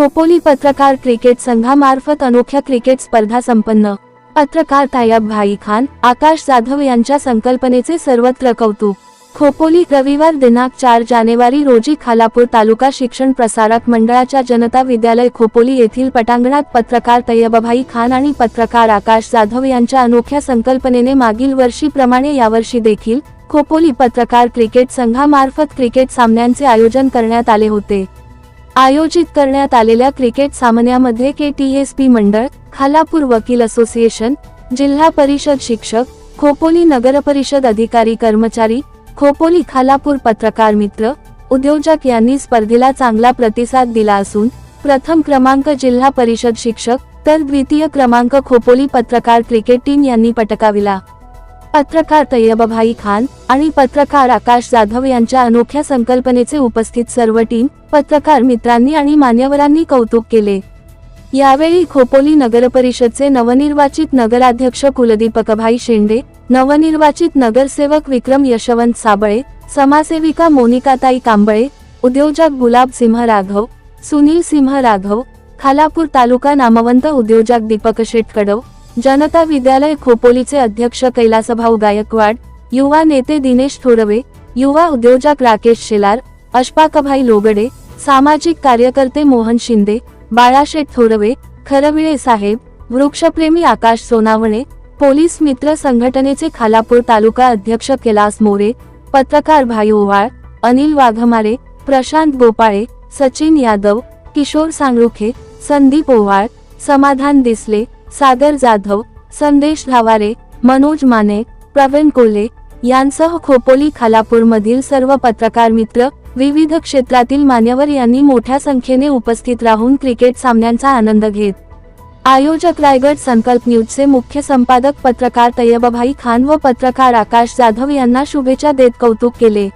खोपोली पत्रकार क्रिकेट संघामार्फत अनोख्या क्रिकेट स्पर्धा संपन्न। पत्रकार तायब भाई खान, आकाश जाधव यांच्या संकल्पनेचे सर्वत्र कौतुक। खोपोली रविवार दिनांक 4 जानेवारी रोजी खालापूर तालुका शिक्षण प्रसारक मंडळाच्या जनता विद्यालय खोपोली येथील पटांगणात पत्रकार तैयबभाई खान आणि पत्रकार आकाश जाधव यांच्या अनोख्या संकल्पनेने मागील वर्षीप्रमाणे यावर्षी देखील खोपोली पत्रकार क्रिकेट संघामार्फत क्रिकेट सामन्यांचे आयोजन करण्यात आले होते। आयोजित करण्यात आलेल्या क्रिकेट सामन्यामध्ये KTSP मंडळ, खालापूर वकील असोसिएशन, जिल्हा परिषद शिक्षक, खोपोली नगरपरिषद अधिकारी कर्मचारी, खोपोली खालापूर पत्रकार मित्र, उद्योजक यांनी स्पर्धेला चांगला प्रतिसाद दिला असून प्रथम क्रमांक जिल्हा परिषद शिक्षक तर द्वितीय क्रमांक खोपोली पत्रकार क्रिकेट टीम यांनी पटकाविला। पत्रकार तैयबभाई खान आणि पत्रकार आकाश जाधव यांच्या अनोख्या संकल्पनेचे उपस्थित सर्व टीम, पत्रकार मित्रांनी आणि मान्यवरांनी कौतुक केले। यावेळी खोपोली नगरपरिषदचे नवनिर्वाचित नगराध्यक्ष कुलदीपकभाई शेंडे, नवनिर्वाचित नगरसेवक विक्रम यशवंत साबळे, समाजसेविका मोनिकाताई कांबळे, उद्योजक गुलाब सिंह राघव, सुनील सिंह राघव, खालापूर तालुका नामवंत उद्योजक दीपक शेटकडव, जनता विद्यालय खोपोलीचे अध्यक्ष कैलासभाऊ गायकवाड, युवा नेते दिनेश थोरवे, युवा उद्योजक राकेश शेलार, अशफाकभाई लोगडे, सामाजिक कार्यकर्ते मोहन शिंदे, बाळाशेठ थोरवे, खरविळे साहेब, वृक्षप्रेमी आकाश सोनावणे, पोलीस मित्र संघटनेचे खालापूर तालुका अध्यक्ष कैलास मोरे, पत्रकार भाई ओवाळ, अनिल वाघमारे, प्रशांत गोपाळे, सचिन यादव, किशोर सांगरुखे, संदीप ओवाळ, समाधान दिसले, सागर जाधव, संदेश धावारे, मनोज माने, प्रवीण कोल्हे यांसह खोपोली खालापूर मधील सर्व पत्रकार मित्र, विविध क्षेत्रातील मान्यवर यांनी मोठ्या संख्येने उपस्थित राहून क्रिकेट सामन्यांचा आनंद घेत। आयोजक रायगड संकल्प न्यूजचे मुख्य संपादक पत्रकार तैयबभाई खान व पत्रकार आकाश जाधव यांना शुभेच्छा देत कौतुक केले।